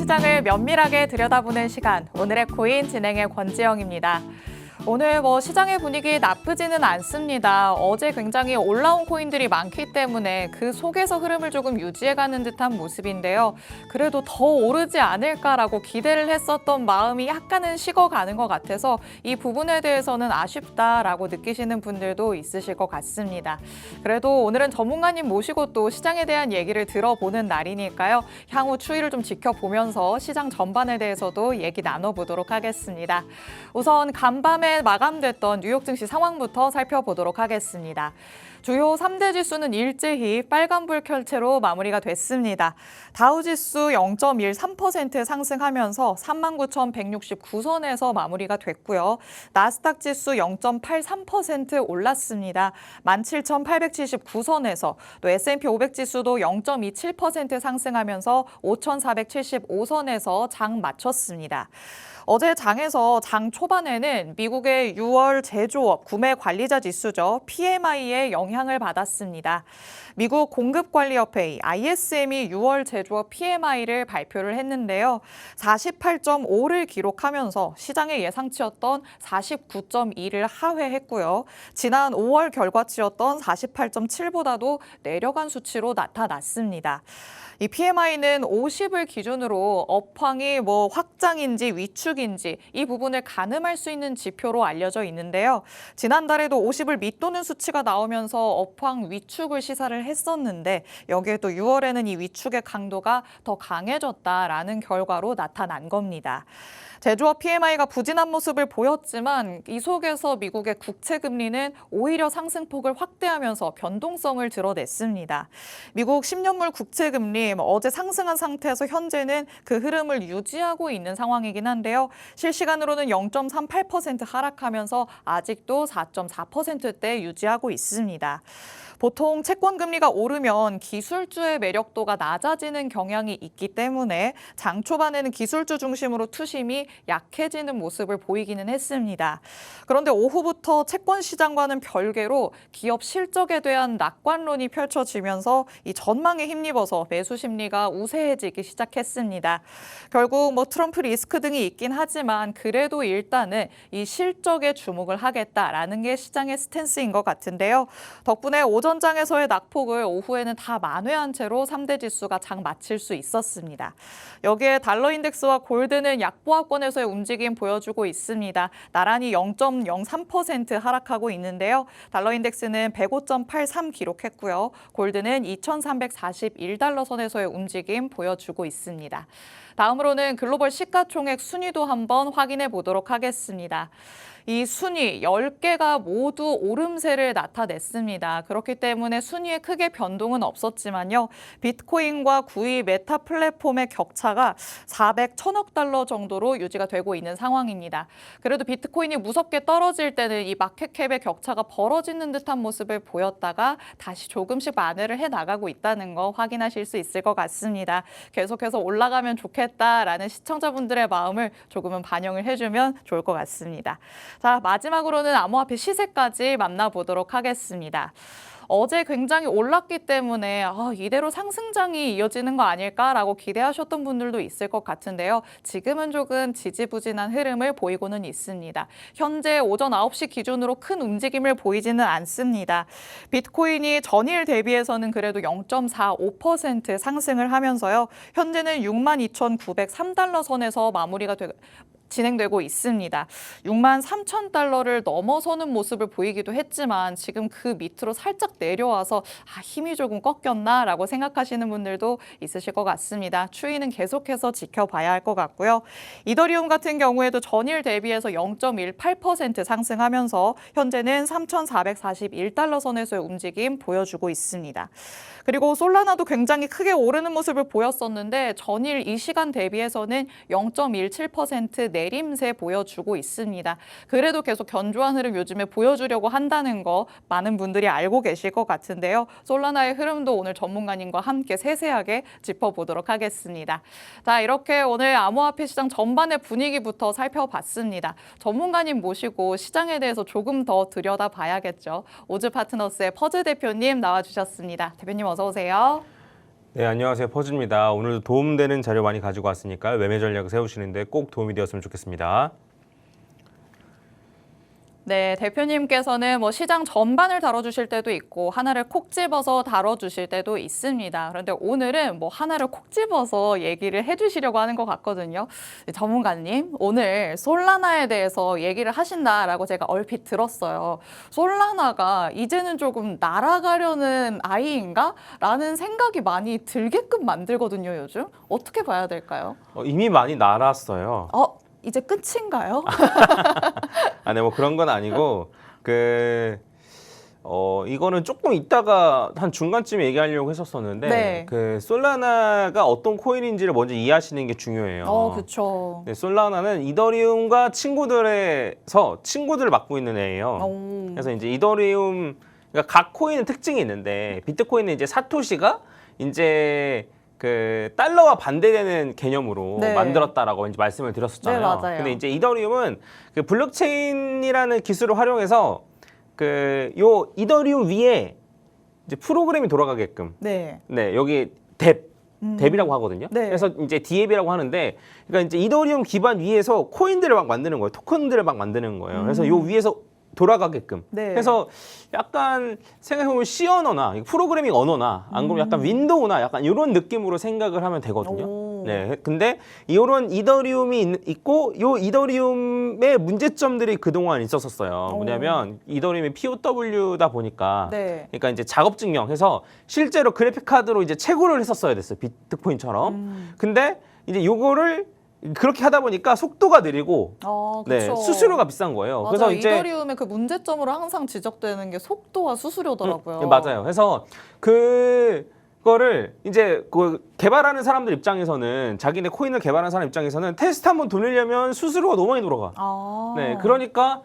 시장을 면밀하게 들여다보는 시간, 오늘의 코인 진행의 권지영입니다. 오늘 시장의 분위기 나쁘지는 않습니다. 어제 굉장히 올라온 코인들이 많기 때문에 그 속에서 흐름을 조금 유지해가는 듯한 모습인데요. 그래도 더 오르지 않을까라고 기대를 했었던 마음이 약간은 식어가는 것 같아서 이 부분에 대해서는 아쉽다라고 느끼시는 분들도 있으실 것 같습니다. 그래도 오늘은 전문가님 모시고 또 시장에 대한 얘기를 들어보는 날이니까요. 향후 추이를 좀 지켜보면서 시장 전반에 대해서도 얘기 나눠보도록 하겠습니다. 우선 간밤에 마감됐던 뉴욕 증시 상황부터 살펴보도록 하겠습니다. 주요 3대 지수는 일제히 빨간불 켤채로 마무리가 됐습니다. 다우지수 0.13% 상승하면서 39,169선에서 마무리가 됐고요. 나스닥 지수 0.83% 올랐습니다. 17,879선에서 또 S&P 500 지수도 0.27% 상승하면서 5,475선에서 장 마쳤습니다. 어제 장에서 장 초반에는 미국의 6월 제조업 구매 관리자 지수죠. PMI에 영향을 받았습니다. 미국 공급관리협회 ISM이 6월 제조업 PMI를 발표를 했는데요. 48.5를 기록하면서 시장의 예상치였던 49.2를 하회했고요. 지난 5월 결과치였던 48.7보다도 내려간 수치로 나타났습니다. 이 PMI는 50을 기준으로 업황이 확장인지 위축인지 이 부분을 가늠할 수 있는 지표로 알려져 있는데요. 지난달에도 50을 밑도는 수치가 나오면서 업황 위축을 시사를 했었는데 여기에 또 6월에는 이 위축의 강도가 더 강해졌다라는 결과로 나타난 겁니다. 제조업 PMI가 부진한 모습을 보였지만 이 속에서 미국의 국채 금리는 오히려 상승폭을 확대하면서 변동성을 드러냈습니다. 미국 10년물 국채 금리 어제 상승한 상태에서 현재는 그 흐름을 유지하고 있는 상황이긴 한데요. 실시간으로는 0.38% 하락하면서 아직도 4.4%대 유지하고 있습니다. 보통 채권 금리가 오르면 기술주의 매력도가 낮아지는 경향이 있기 때문에 장 초반에는 기술주 중심으로 투심이 약해지는 모습을 보이기는 했습니다. 그런데 오후부터 채권 시장과는 별개로 기업 실적에 대한 낙관론이 펼쳐지면서 이 전망에 힘입어서 매수 심리가 우세해지기 시작했습니다. 결국 트럼프 리스크 등이 있긴 하지만 그래도 일단은 이 실적에 주목을 하겠다라는 게 시장의 스탠스인 것 같은데요. 덕분에 오전장에서의 낙폭을 오후에는 다 만회한 채로 3대 지수가 장 마칠 수 있었습니다. 여기에 달러 인덱스와 골드는 약보합권에서의 움직임 보여주고 있습니다. 나란히 0.03% 하락하고 있는데요. 달러 인덱스는 105.83 기록했고요. 골드는 2,341달러 선에서의 움직임 보여주고 있습니다. 다음으로는 글로벌 시가총액 순위도 한번 확인해 보도록 하겠습니다. 이 순위 10개가 모두 오름세를 나타냈습니다. 그렇기 때문에 순위에 크게 변동은 없었지만요. 비트코인과 9위 메타 플랫폼의 격차가 400천억 달러 정도로 유지가 되고 있는 상황입니다. 그래도 비트코인이 무섭게 떨어질 때는 이 마켓캡의 격차가 벌어지는 듯한 모습을 보였다가 다시 조금씩 만회를 해나가고 있다는 거 확인하실 수 있을 것 같습니다. 계속해서 올라가면 좋겠다라는 시청자분들의 마음을 조금은 반영을 해주면 좋을 것 같습니다. 자, 마지막으로는 암호화폐 시세까지 만나보도록 하겠습니다. 어제 굉장히 올랐기 때문에 이대로 상승장이 이어지는 거 아닐까라고 기대하셨던 분들도 있을 것 같은데요. 지금은 조금 지지부진한 흐름을 보이고는 있습니다. 현재 오전 9시 기준으로 큰 움직임을 보이지는 않습니다. 비트코인이 전일 대비해서는 그래도 0.45% 상승을 하면서요. 현재는 62,903달러 선에서 마무리가 진행되고 있습니다. 63,000달러를 넘어서는 모습을 보이기도 했지만 지금 그 밑으로 살짝 내려와서 힘이 조금 꺾였나라고 생각하시는 분들도 있으실 것 같습니다. 추이는 계속해서 지켜봐야 할 것 같고요. 이더리움 같은 경우에도 전일 대비해서 0.18% 상승하면서 현재는 3,441달러 선에서의 움직임 보여주고 있습니다. 그리고 솔라나도 굉장히 크게 오르는 모습을 보였었는데 전일 이 시간 대비해서는 0.17% 내림세 보여주고 있습니다. 그래도 계속 견조한 흐름 요즘에 보여주려고 한다는 거 많은 분들이 알고 계실 것 같은데요. 솔라나의 흐름도 오늘 전문가님과 함께 세세하게 짚어보도록 하겠습니다. 자, 이렇게 오늘 암호화폐 시장 전반의 분위기부터 살펴봤습니다. 전문가님 모시고 시장에 대해서 조금 더 들여다봐야겠죠. 오즈파트너스의 퍼즈 대표님 나와주셨습니다. 대표님 어서 오세요. 네, 안녕하세요. 퍼즐입니다. 오늘도 도움되는 자료 많이 가지고 왔으니까요. 매매 전략을 세우시는데 꼭 도움이 되었으면 좋겠습니다. 네, 대표님께서는 뭐 시장 전반을 다뤄주실 때도 있고 하나를 콕 집어서 다뤄주실 때도 있습니다. 그런데 오늘은 뭐 하나를 콕 집어서 얘기를 해주시려고 하는 것 같거든요. 전문가님, 오늘 솔라나에 대해서 얘기를 하신다라고 제가 얼핏 들었어요. 솔라나가 이제는 조금 날아가려는 아이인가? 라는 생각이 많이 들게끔 만들거든요, 요즘. 어떻게 봐야 될까요? 이미 많이 날았어요. 이제 끝인가요? 네, 뭐 그런 건 아니고 이거는 조금 이따가 한 중간쯤에 얘기하려고 했었었는데 네. 솔라나가 어떤 코인인지를 먼저 이해하시는 게 중요해요. 그렇죠. 네, 솔라나는 이더리움과 친구들을 맡고 있는 애예요. 그래서 이제 이더리움 그러니까 각 코인은 특징이 있는데 비트코인은 이제 사토시가 이제 그 달러와 반대되는 개념으로 네. 만들었다라고 이제 말씀을 드렸었잖아요. 네, 맞아요. 근데 이제 이더리움은 그 블록체인이라는 기술을 활용해서 요 이더리움 위에 이제 프로그램이 돌아가게끔 네. 여기 뎁이라고 하거든요. 네. 그래서 이제 디앱이라고 하는데 그러니까 이제 이더리움 기반 위에서 코인들을 막 만드는 거예요. 토큰들을 막 만드는 거예요. 그래서 요 위에서 돌아가게끔. 네. 그래서 약간 생각해보면 C 언어나 프로그래밍 언어나 안 그러면 약간 윈도우나 약간 이런 느낌으로 생각을 하면 되거든요. 오. 네. 근데 이런 이더리움이 있고 요 이더리움의 문제점들이 그동안 있었어요. 뭐냐면 이더리움이 POW다 보니까 네. 그러니까 이제 작업 증명해서 실제로 그래픽 카드로 이제 채굴을 했었어야 됐어요. 비트코인처럼. 근데 이제 요거를 그렇게 하다 보니까 속도가 느리고 그렇죠. 수수료가 비싼 거예요. 맞아요. 그래서 이제 이더리움의 그 문제점으로 항상 지적되는 게 속도와 수수료더라고요. 맞아요. 그래서 그거를 이제 그 개발하는 사람들 입장에서는 자기네 코인을 개발하는 사람 입장에서는 테스트 한번 돌리려면 수수료가 너무 많이 들어가. 네, 그러니까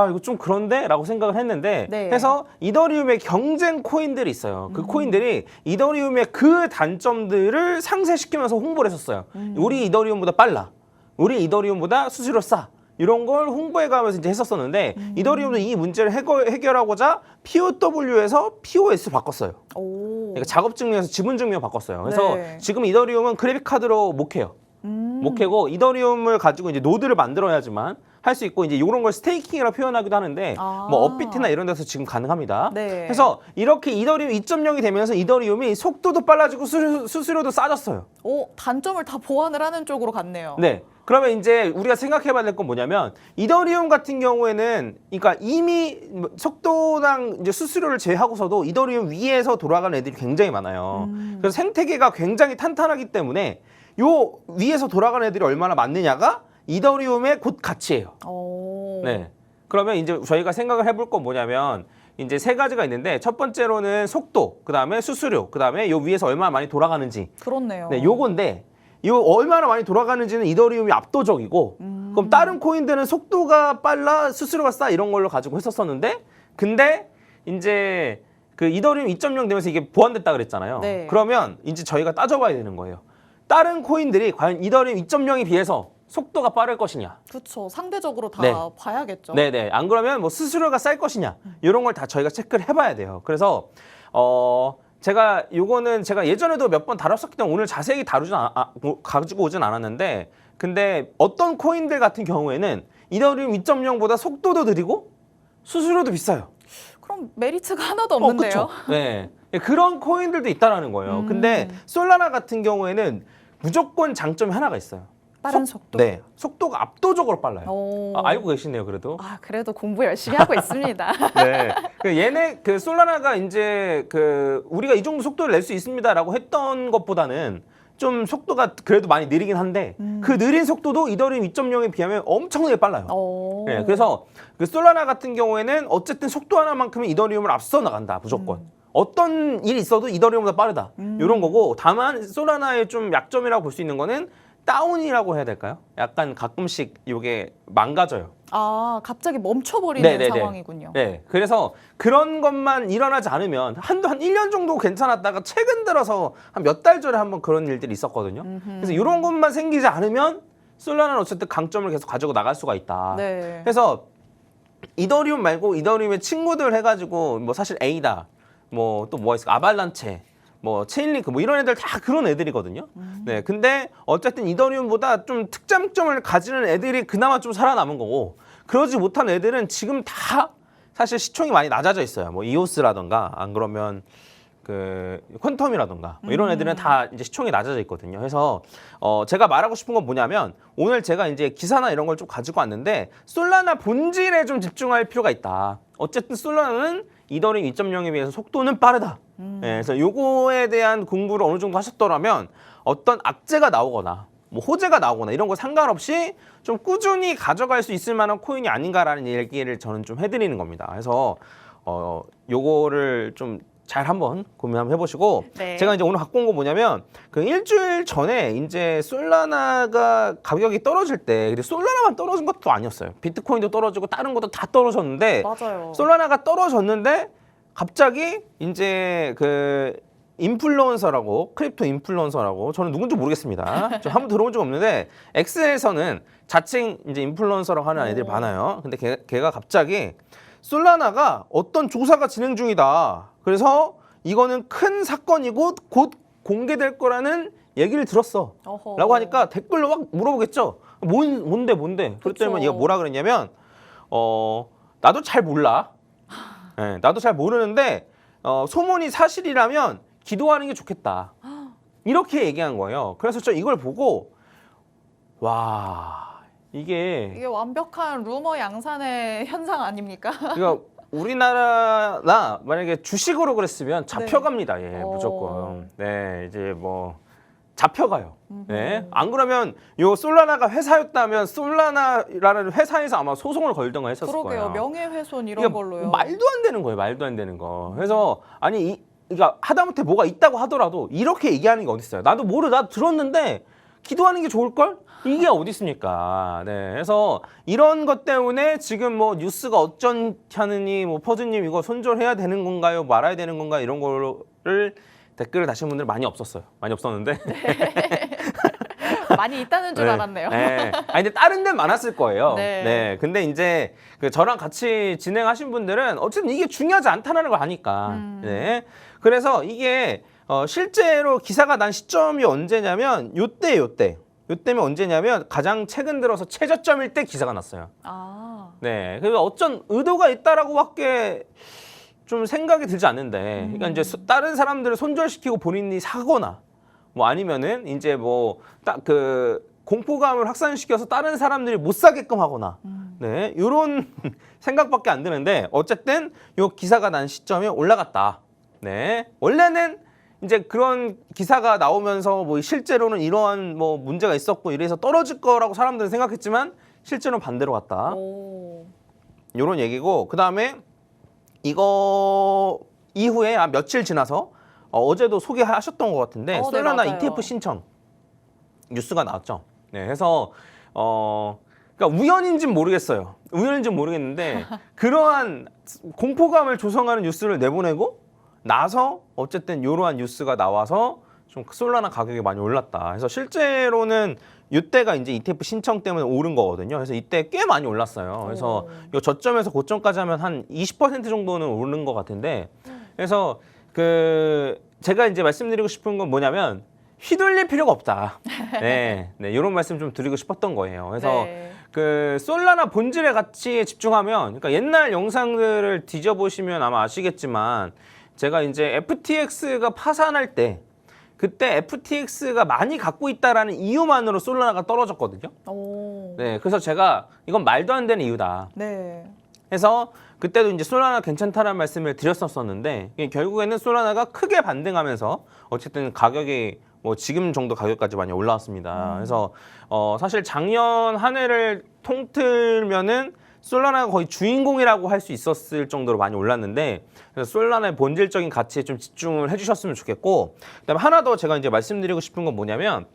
이거 좀 그런데? 라고 생각을 했는데 네. 해서 이더리움의 경쟁 코인들이 있어요. 그 코인들이 이더리움의 그 단점들을 상쇄시키면서 홍보를 했었어요. 우리 이더리움보다 빨라. 우리 이더리움보다 수수료 싸. 이런 걸 홍보해가면서 이제 했었었는데 이더리움도 이 문제를 해결하고자 POW에서 POS 바꿨어요. 그러니까 작업 증명에서 지분 증명 바꿨어요. 그래서 네. 지금 이더리움은 그래픽 카드로 못 해요. 못 캐고 이더리움을 가지고 이제 노드를 만들어야지만 할 수 있고 이제 이런 걸 스테이킹이라고 표현하기도 하는데 뭐 업비트나 이런 데서 지금 가능합니다. 네. 그래서 이렇게 이더리움 2.0이 되면서 이더리움이 속도도 빨라지고 수수료도 싸졌어요. 단점을 다 보완을 하는 쪽으로 갔네요. 네. 그러면 이제 우리가 생각해봐야 될 건 뭐냐면 이더리움 같은 경우에는 그러니까 이미 속도랑 이제 수수료를 제외하고서도 이더리움 위에서 돌아가는 애들이 굉장히 많아요. 그래서 생태계가 굉장히 탄탄하기 때문에 요 위에서 돌아가는 애들이 얼마나 많느냐가 이더리움의 곧 가치예요. 네. 그러면 이제 저희가 생각을 해볼 건 뭐냐면 이제 세 가지가 있는데 첫 번째로는 속도, 그 다음에 수수료, 그 다음에 요 위에서 얼마나 많이 돌아가는지. 그렇네요. 네, 요건데 요 얼마나 많이 돌아가는지는 이더리움이 압도적이고 그럼 다른 코인들은 속도가 빨라, 수수료가 싸 이런 걸로 가지고 했었었는데 근데 이제 그 이더리움 2.0 되면서 이게 보완됐다 그랬잖아요. 네. 그러면 이제 저희가 따져봐야 되는 거예요. 다른 코인들이 과연 이더리움 2.0에 비해서 속도가 빠를 것이냐. 그렇죠. 상대적으로 다 네. 봐야겠죠. 네네. 안 그러면 뭐 수수료가 쌀 것이냐. 이런 걸 다 저희가 체크를 해봐야 돼요. 그래서 제가 요거는 제가 예전에도 몇 번 다뤘었기 때문에 오늘 자세히 가지고 오진 않았는데 근데 어떤 코인들 같은 경우에는 이더리움 2.0보다 속도도 느리고 수수료도 비싸요. 그럼 메리트가 하나도 없는데요. 그렇죠. 네. 그런 코인들도 있다라는 거예요. 근데 솔라나 같은 경우에는 무조건 장점이 하나가 있어요. 빠른 속도. 네. 속도가 압도적으로 빨라요. 오. 알고 계시네요, 그래도. 그래도 공부 열심히 하고 있습니다. 네. 얘네 솔라나가 이제 우리가 이 정도 속도를 낼 수 있습니다라고 했던 것보다는 좀 속도가 그래도 많이 느리긴 한데 그 느린 속도도 이더리움 2.0에 비하면 엄청나게 빨라요. 네, 그래서 솔라나 같은 경우에는 어쨌든 속도 하나만큼은 이더리움을 앞서 나간다, 무조건. 어떤 일이 있어도 이더리움보다 빠르다. 이런 거고 다만 솔라나의 좀 약점이라고 볼 수 있는 거는 다운이라고 해야 될까요? 약간 가끔씩 이게 망가져요. 갑자기 멈춰버리는 상황이군요. 네, 그래서 그런 것만 일어나지 않으면 한 1년 정도 괜찮았다가 최근 들어서 한 몇 달 전에 한번 그런 일들이 있었거든요. 그래서 이런 것만 생기지 않으면 솔라나는 어쨌든 강점을 계속 가지고 나갈 수가 있다. 네. 그래서 이더리움 말고 이더리움의 친구들 해가지고 뭐 사실 에이다, 뭐 또 뭐가 있을까? 아발란체, 뭐 체인링크 뭐 이런 애들 다 그런 애들이거든요. 네, 근데 어쨌든 이더리움보다 좀 특장점을 가지는 애들이 그나마 좀 살아남은 거고 그러지 못한 애들은 지금 다 사실 시총이 많이 낮아져 있어요. 뭐 이오스라던가 안 그러면 그 퀀텀이라던가 뭐 이런 애들은 다 이제 시총이 낮아져 있거든요. 그래서 제가 말하고 싶은 건 뭐냐면 오늘 제가 이제 기사나 이런 걸 좀 가지고 왔는데 솔라나 본질에 좀 집중할 필요가 있다. 어쨌든 솔라나는 이더리움 2.0에 비해서 속도는 빠르다. 네, 그래서 요거에 대한 공부를 어느 정도 하셨더라면 어떤 악재가 나오거나 뭐 호재가 나오거나 이런 거 상관없이 좀 꾸준히 가져갈 수 있을 만한 코인이 아닌가라는 얘기를 저는 좀 해드리는 겁니다. 그래서 요거를 좀 잘 한번 고민 한번 해보시고 네. 제가 이제 오늘 갖고 온 거 뭐냐면 그 일주일 전에 이제 솔라나가 가격이 떨어질 때 근데 솔라나만 떨어진 것도 아니었어요. 비트코인도 떨어지고 다른 것도 다 떨어졌는데 맞아요. 솔라나가 떨어졌는데 갑자기 이제 그 인플루언서라고 크립토 인플루언서라고 저는 누군지 모르겠습니다. 저 한번 들어본 적 없는데 X에서는 자칭 이제 인플루언서라고 하는 애들이 많아요. 근데 걔가 갑자기 솔라나가 어떤 조사가 진행 중이다. 그래서 이거는 큰 사건이고 곧 공개될 거라는 얘기를 들었어. 어허. 라고 하니까 댓글로 막 물어보겠죠. 뭔데? 그랬더니 얘가 뭐라 그랬냐면 나도 잘 몰라. 네, 나도 잘 모르는데 소문이 사실이라면 기도하는 게 좋겠다. 이렇게 얘기한 거예요. 그래서 저 이걸 보고 와 이게 완벽한 루머 양산의 현상 아닙니까? 그러니까 우리나라나 만약에 주식으로 그랬으면 잡혀갑니다. 예, 무조건. 네, 이제 뭐 잡혀가요. 네. 안 그러면 요 솔라나가 회사였다면 솔라나라는 회사에서 아마 소송을 걸던가 했었을 그러게요. 거예요. 명예훼손 이런 그러니까 걸로요. 말도 안 되는 거예요. 말도 안 되는 거. 그래서 아니 그러니까 하다못해 뭐가 있다고 하더라도 이렇게 얘기하는 게 어디 있어요? 나도 나 들었는데 기도하는 게 좋을 걸? 이게 어디 있습니까? 네, 그래서 이런 것 때문에 지금 뭐 뉴스가 어쩐하느니 뭐 퍼즈님 이거 손절해야 되는 건가요? 말아야 되는 건가? 이런 거를 댓글을 다신 분들 많이 없었어요. 많이 없었는데. 많이 있다는 줄 알았네요. 네. 아니 근데 다른 데 많았을 거예요. 네. 네. 근데 이제 그 저랑 같이 진행하신 분들은 어쨌든 이게 중요하지 않다는 걸 아니까. 네. 그래서 이게 실제로 기사가 난 시점이 언제냐면 요때면 언제냐면 가장 최근 들어서 최저점일 때 기사가 났어요. 아. 네. 그래서 어쩐 의도가 있다라고밖에 좀 생각이 들지 않는데, 그러니까 이제 다른 사람들을 손절시키고 본인이 사거나, 뭐 아니면은 이제 뭐 딱 그 공포감을 확산시켜서 다른 사람들이 못 사게끔 하거나, 네, 이런 생각밖에 안 드는데 어쨌든 요 기사가 난 시점에 올라갔다. 네, 원래는 이제 그런 기사가 나오면서 뭐 실제로는 이러한 뭐 문제가 있었고 이래서 떨어질 거라고 사람들은 생각했지만 실제로는 반대로 갔다. 오. 이런 얘기고 그 다음에 이거 이후에 한 며칠 지나서 어제도 소개하셨던 것 같은데 네, 솔라나 맞아요. ETF 신청 뉴스가 나왔죠. 네, 그래서 그러니까 우연인지는 모르겠어요. 우연인지는 모르겠는데 그러한 공포감을 조성하는 뉴스를 내보내고 나서 어쨌든 이러한 뉴스가 나와서 좀 솔라나 가격이 많이 올랐다. 그래서 실제로는 이때가 이제 ETF 신청 때문에 오른 거거든요. 그래서 이때 꽤 많이 올랐어요. 그래서 이 저점에서 고점까지 하면 한 20% 정도는 오른 것 같은데, 그래서 그 제가 이제 말씀드리고 싶은 건 뭐냐면 휘둘릴 필요가 없다. 네, 이런 말씀 좀 드리고 싶었던 거예요. 그래서 네. 그 솔라나 본질의 가치에 집중하면, 그러니까 옛날 영상들을 뒤져보시면 아마 아시겠지만 제가 이제 FTX가 파산할 때 그때 FTX가 많이 갖고 있다라는 이유만으로 솔라나가 떨어졌거든요. 오. 네, 그래서 제가 이건 말도 안 되는 이유다. 네. 해서 그때도 이제 솔라나 괜찮다라는 말씀을 드렸었는데 결국에는 솔라나가 크게 반등하면서 어쨌든 가격이 뭐 지금 정도 가격까지 많이 올라왔습니다. 그래서 사실 작년 한 해를 통틀면은 솔라나가 거의 주인공이라고 할 수 있었을 정도로 많이 올랐는데, 그래서 솔라나의 본질적인 가치에 좀 집중을 해주셨으면 좋겠고, 그다음에 하나 더 제가 이제 말씀드리고 싶은 건 뭐냐면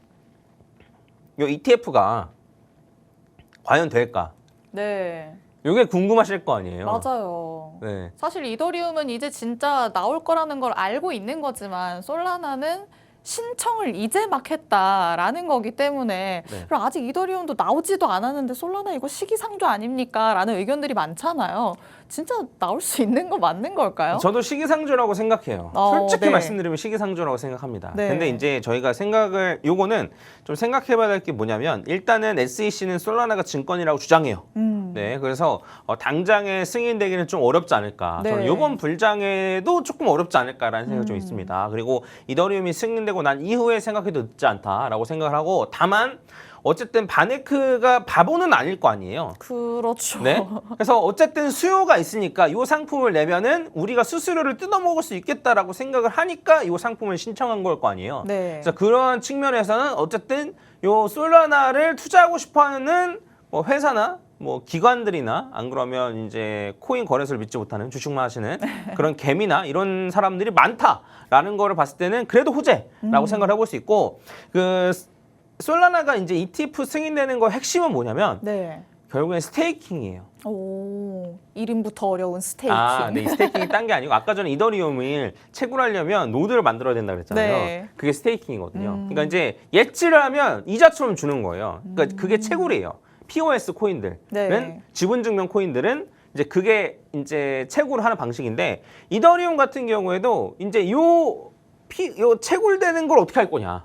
이 ETF가 과연 될까? 네. 이게 궁금하실 거 아니에요? 맞아요. 네. 사실 이더리움은 이제 진짜 나올 거라는 걸 알고 있는 거지만 솔라나는 신청을 이제 막 했다라는 거기 때문에 네. 그리고 아직 이더리움도 나오지도 않았는데 솔라나 이거 시기상조 아닙니까? 라는 의견들이 많잖아요. 진짜 나올 수 있는 거 맞는 걸까요? 저도 시기상조라고 생각해요. 솔직히 네. 말씀드리면 시기상조라고 생각합니다. 네. 근데 이제 저희가 요거는 좀 생각해봐야 될 게 뭐냐면 일단은 SEC는 솔라나가 증권이라고 주장해요. 네, 그래서 당장에 승인되기는 좀 어렵지 않을까. 네. 저는 이번 불장에도 조금 어렵지 않을까라는 생각이 좀 있습니다. 그리고 이더리움이 승인되고 난 이후에 생각해도 늦지 않다라고 생각을 하고, 다만 어쨌든 바네크가 바보는 아닐 거 아니에요. 그렇죠. 네. 그래서 어쨌든 수요가 있으니까 이 상품을 내면은 우리가 수수료를 뜯어먹을 수 있겠다라고 생각을 하니까 이 상품을 신청한 걸 거 아니에요. 네. 그래서 그런 측면에서는 어쨌든 요 솔라나를 투자하고 싶어하는 뭐 회사나 뭐 기관들이나 안 그러면 이제 코인 거래소를 믿지 못하는 주식만 하시는 그런 개미나 이런 사람들이 많다라는 거를 봤을 때는 그래도 호재라고 생각을 해볼 수 있고, 그 솔라나가 이제 ETF 승인되는 거 핵심은 뭐냐면 네. 결국엔 스테이킹이에요. 오, 이름부터 어려운 스테이킹. 네, 이 스테이킹이 딴 게 아니고 아까 전에 이더리움을 채굴하려면 노드를 만들어야 된다 그랬잖아요. 네. 그게 스테이킹이거든요. 그러니까 이제 예치를 하면 이자처럼 주는 거예요. 그러니까 그게 채굴이에요. POS 코인들은 네. 지분 증명 코인들은 이제 그게 이제 채굴을 하는 방식인데, 이더리움 같은 경우에도 이제 요 채굴되는 걸 어떻게 할 거냐.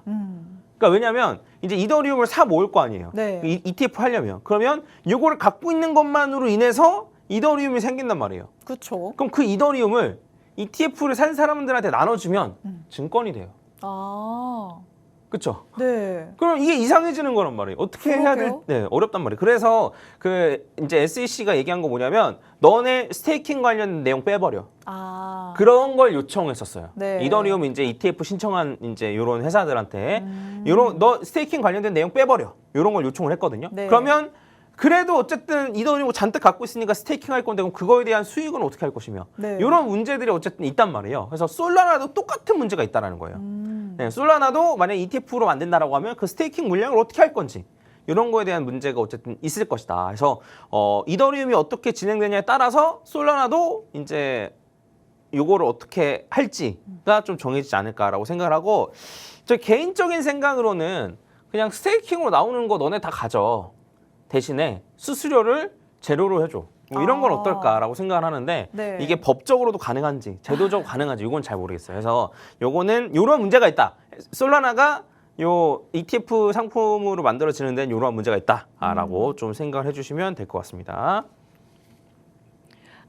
그러니까 왜냐면 이제 이더리움을 사 모을 거 아니에요. 네. ETF 하려면. 그러면 요거를 갖고 있는 것만으로 인해서 이더리움이 생긴단 말이에요. 그렇죠. 그럼 그 이더리움을 ETF를 산 사람들한테 나눠주면 증권이 돼요. 아, 그렇죠? 네. 그럼 이게 이상해지는 거란 말이에요. 어떻게 해야 될? 그러게요. 네, 어렵단 말이에요. 그래서 그 이제 SEC가 얘기한 거 뭐냐면 너네 스테이킹 관련 내용 빼버려. 아, 그런 걸 요청했었어요. 네. 이더리움 이제 ETF 신청한 이제 이런 회사들한테 요런 너 스테이킹 관련된 내용 빼버려. 이런 걸 요청을 했거든요. 네. 그러면 그래도 어쨌든 이더리움 잔뜩 갖고 있으니까 스테이킹 할 건데 그럼 그거에 대한 수익은 어떻게 할 것이며 네. 이런 문제들이 어쨌든 있단 말이에요. 그래서 솔라나도 똑같은 문제가 있다라는 거예요. 네, 솔라나도 만약에 ETF로 만든다라고 하면 그 스테이킹 물량을 어떻게 할 건지 이런 거에 대한 문제가 어쨌든 있을 것이다. 그래서 이더리움이 어떻게 진행되냐에 따라서 솔라나도 이제 요거를 어떻게 할지가 좀 정해지지 않을까라고 생각을 하고, 저 개인적인 생각으로는 그냥 스테이킹으로 나오는 거 너네 다 가져. 대신에 수수료를 제로로 해줘. 뭐 이런 건 아. 어떨까라고 생각을 하는데 네. 이게 법적으로도 가능한지 제도적으로 가능한지 이건 잘 모르겠어요. 그래서 요거는 이런 문제가 있다. 솔라나가 요 ETF 상품으로 만들어지는 데는 이런 문제가 있다라고 좀 생각을 해주시면 될 것 같습니다.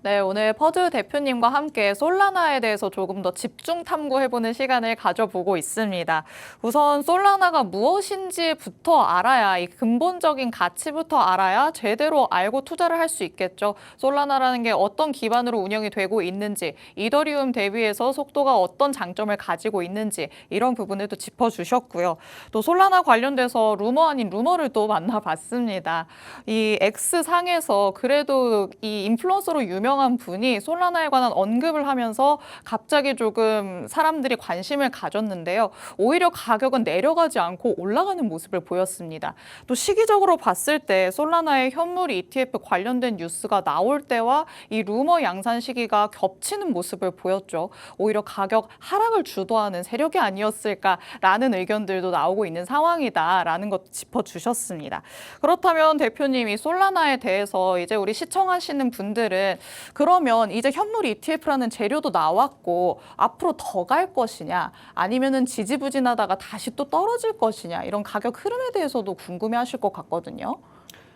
네, 오늘 퍼드 대표님과 함께 솔라나에 대해서 조금 더 집중 탐구해보는 시간을 가져보고 있습니다. 우선 솔라나가 무엇인지부터 알아야, 이 근본적인 가치부터 알아야 제대로 알고 투자를 할 수 있겠죠. 솔라나라는 게 어떤 기반으로 운영이 되고 있는지, 이더리움 대비해서 속도가 어떤 장점을 가지고 있는지 이런 부분을 또 짚어주셨고요. 또 솔라나 관련돼서 루머 아닌 루머를 또 만나봤습니다. 이 X상에서 그래도 이 인플루언서로 유명한 분이 솔라나에 관한 언급을 하면서 갑자기 조금 사람들이 관심을 가졌는데요. 오히려 가격은 내려가지 않고 올라가는 모습을 보였습니다. 또 시기적으로 봤을 때 솔라나의 현물 ETF 관련된 뉴스가 나올 때와 이 루머 양산 시기가 겹치는 모습을 보였죠. 오히려 가격 하락을 주도하는 세력이 아니었을까라는 의견들도 나오고 있는 상황이다라는 것 짚어주셨습니다. 그렇다면 대표님이 솔라나에 대해서 이제 우리 시청하시는 분들은 그러면 이제 현물 ETF라는 재료도 나왔고 앞으로 더 갈 것이냐, 아니면은 지지부진하다가 다시 또 떨어질 것이냐, 이런 가격 흐름에 대해서도 궁금해하실 것 같거든요.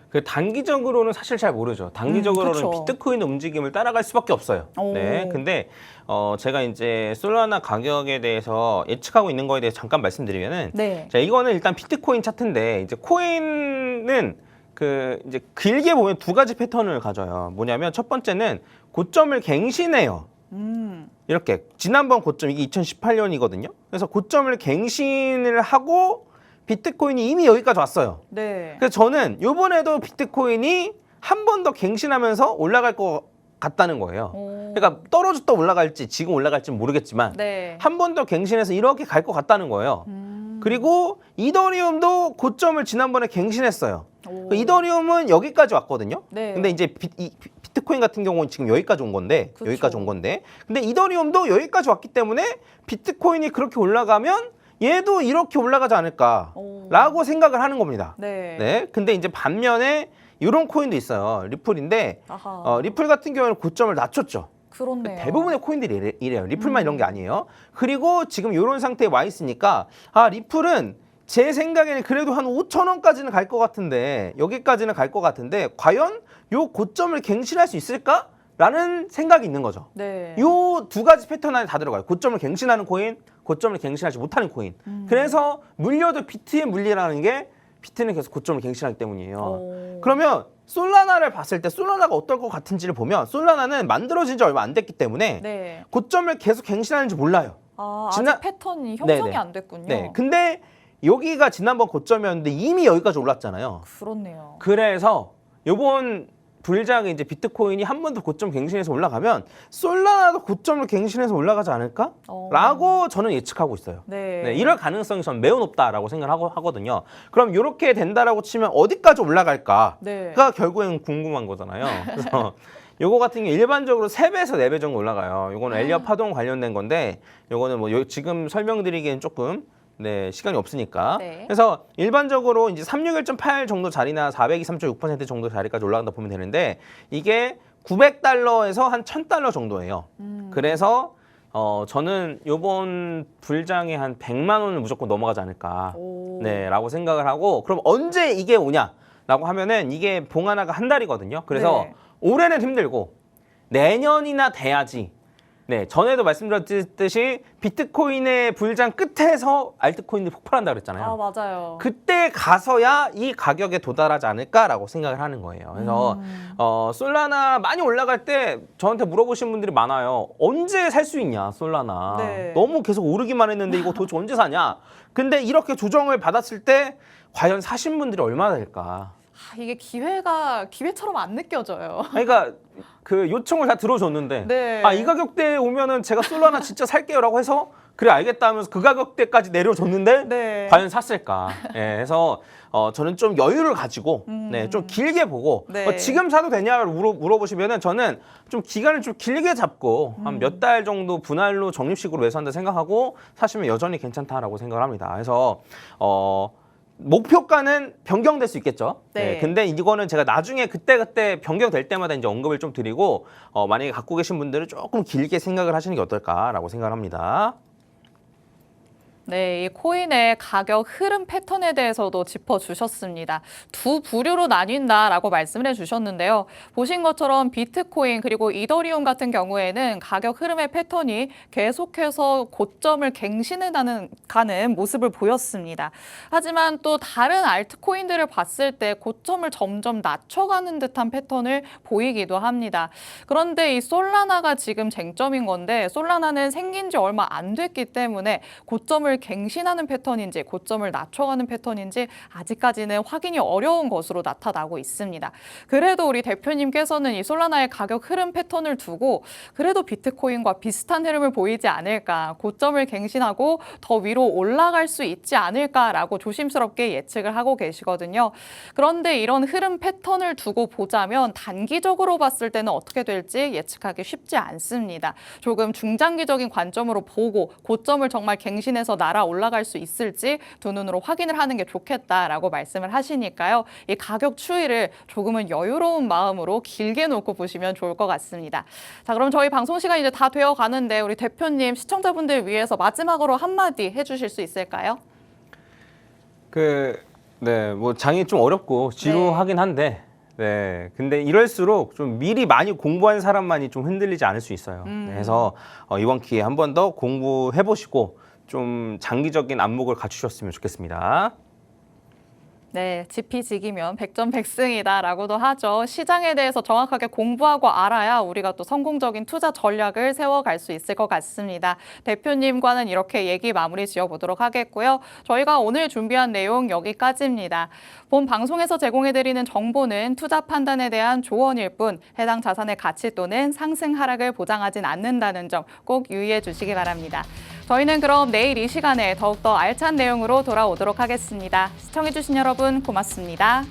그 단기적으로는 사실 잘 모르죠. 단기적으로는 그쵸. 비트코인 움직임을 따라갈 수밖에 없어요. 오. 네, 근데 제가 이제 솔라나 가격에 대해서 예측하고 있는 거에 대해서 잠깐 말씀드리면은, 네. 자, 이거는 일단 비트코인 차트인데 이제 코인은 그 이제 길게 보면 두 가지 패턴을 가져요. 뭐냐면 첫 번째는 고점을 갱신해요. 이렇게 지난번 고점 이게 2018년이거든요. 그래서 고점을 갱신을 하고 비트코인이 이미 여기까지 왔어요. 네. 그래서 저는 이번에도 비트코인이 한 번 더 갱신하면서 올라갈 것 같다는 거예요. 오. 그러니까 떨어졌다 올라갈지 지금 올라갈지 모르겠지만 네. 한 번 더 갱신해서 이렇게 갈 것 같다는 거예요. 그리고 이더리움도 고점을 지난번에 갱신했어요. 오. 그 이더리움은 여기까지 왔거든요. 네. 근데 이제 비트코인 같은 경우는 지금 여기까지 온 건데, 그쵸. 여기까지 온 건데, 근데 이더리움도 여기까지 왔기 때문에 비트코인이 그렇게 올라가면 얘도 이렇게 올라가지 않을까라고 오. 생각을 하는 겁니다. 네. 네. 근데 이제 반면에 이런 코인도 있어요. 리플인데 아하. 리플 같은 경우는 고점을 낮췄죠. 그렇네요. 대부분의 코인들이 이래요. 리플만 이런 게 아니에요. 그리고 지금 이런 상태에 와 있으니까 리플은 제 생각에는 그래도 한 5,000원까지는 갈 것 같은데 여기까지는 갈 것 같은데 과연 요 고점을 갱신할 수 있을까? 라는 생각이 있는 거죠. 네. 요 두 가지 패턴 안에 다 들어가요. 고점을 갱신하는 코인, 고점을 갱신하지 못하는 코인. 그래서 물려도 비트의 물리라는 게 비트는 계속 고점을 갱신하기 때문이에요. 그러면 솔라나를 봤을 때 솔라나가 어떨 것 같은지를 보면 솔라나는 만들어진 지 얼마 안 됐기 때문에 네. 고점을 계속 갱신하는지 몰라요. 아직 패턴이 형성이 네네. 안 됐군요. 네. 근데 여기가 지난번 고점이었는데 이미 여기까지 올랐잖아요. 그렇네요. 그래서 요번 불장에 이제 비트코인이 한 번 더 고점 갱신해서 올라가면 솔라나도 고점을 갱신해서 올라가지 않을까? 라고 저는 예측하고 있어요. 네. 네, 이럴 가능성이 저는 매우 높다라고 생각을 하거든요. 그럼 이렇게 된다라고 치면 어디까지 올라갈까가 네. 결국엔 궁금한 거잖아요. 그래서 요거 같은 게 일반적으로 3배에서 4배 정도 올라가요. 요거는 엘리엇 파동 관련된 건데 요거는 뭐 지금 설명드리기엔 조금 시간이 없으니까. 네. 그래서 일반적으로 이제 361.8 정도 자리나 423.6% 정도 자리까지 올라간다 보면 되는데 이게 900달러에서 한 1000달러 정도예요. 그래서 저는 요번 불장에 한 100만 원을 무조건 넘어가지 않을까. 라고 생각을 하고 그럼 언제 이게 오냐라고 하면은 이게 봉하나가 한 달이거든요. 그래서 네. 올해는 힘들고 내년이나 돼야지. 네, 전에도 말씀드렸듯이 비트코인의 불장 끝에서 알트코인들이 폭발한다 그랬잖아요. 맞아요. 그때 가서야 이 가격에 도달하지 않을까라고 생각을 하는 거예요. 그래서 솔라나 많이 올라갈 때 저한테 물어보신 분들이 많아요. 언제 살 수 있냐, 솔라나. 네. 너무 계속 오르기만 했는데 이거 도대체 언제 사냐. 근데 이렇게 조정을 받았을 때 과연 사신 분들이 얼마나 될까. 이게 기회처럼 안 느껴져요. 그러니까 그 요청을 다 들어줬는데 네. 이 가격대에 오면은 제가 솔라나 진짜 살게요라고 해서 그래 알겠다 하면서 그 가격대까지 내려줬는데 네. 과연 샀을까? 그래서 저는 좀 여유를 가지고 좀 길게 보고 네. 지금 사도 되냐고 물어보시면은 저는 좀 기간을 좀 길게 잡고 한 몇 달 정도 분할로 적립식으로 매수한다 생각하고 사시면 여전히 괜찮다라고 생각을 합니다. 그래서 목표가는 변경될 수 있겠죠. 네. 근데 이거는 제가 나중에 그때 변경될 때마다 이제 언급을 좀 드리고 만약에 갖고 계신 분들은 조금 길게 생각을 하시는 게 어떨까라고 생각을 합니다. 네, 이 코인의 가격 흐름 패턴에 대해서도 짚어주셨습니다. 두 부류로 나뉜다라고 말씀을 해주셨는데요. 보신 것처럼 비트코인 그리고 이더리움 같은 경우에는 가격 흐름의 패턴이 계속해서 고점을 갱신해 가는 모습을 보였습니다. 하지만 또 다른 알트코인들을 봤을 때 고점을 점점 낮춰가는 듯한 패턴을 보이기도 합니다. 그런데 이 솔라나가 지금 쟁점인 건데 솔라나는 생긴 지 얼마 안 됐기 때문에 고점을 갱신하는 패턴인지 고점을 낮춰가는 패턴인지 아직까지는 확인이 어려운 것으로 나타나고 있습니다. 그래도 우리 대표님께서는 이 솔라나의 가격 흐름 패턴을 두고 그래도 비트코인과 비슷한 흐름을 보이지 않을까, 고점을 갱신하고 더 위로 올라갈 수 있지 않을까라고 조심스럽게 예측을 하고 계시거든요. 그런데 이런 흐름 패턴을 두고 보자면 단기적으로 봤을 때는 어떻게 될지 예측하기 쉽지 않습니다. 조금 중장기적인 관점으로 보고 고점을 정말 갱신해서 날아 올라갈 수 있을지 두 눈으로 확인을 하는 게 좋겠다라고 말씀을 하시니까요. 이 가격 추이를 조금은 여유로운 마음으로 길게 놓고 보시면 좋을 것 같습니다. 자, 그럼 저희 방송 시간 이제 다 되어 가는데 우리 대표님 시청자분들 위해서 마지막으로 한마디 해주실 수 있을까요? 뭐 장이 좀 어렵고 지루하긴 한데 근데 이럴수록 좀 미리 많이 공부한 사람만이 좀 흔들리지 않을 수 있어요. 그래서 이번 기회에 한 번 더 공부해 보시고 좀 장기적인 안목을 갖추셨으면 좋겠습니다. 네, 지피지기면 백전백승이다라고도 하죠. 시장에 대해서 정확하게 공부하고 알아야 우리가 또 성공적인 투자 전략을 세워갈 수 있을 것 같습니다. 대표님과는 이렇게 얘기 마무리 지어보도록 하겠고요. 저희가 오늘 준비한 내용 여기까지입니다. 본 방송에서 제공해드리는 정보는 투자 판단에 대한 조언일 뿐 해당 자산의 가치 또는 상승 하락을 보장하진 않는다는 점 꼭 유의해 주시기 바랍니다. 저희는 그럼 내일 이 시간에 더욱더 알찬 내용으로 돌아오도록 하겠습니다. 시청해주신 여러분 고맙습니다.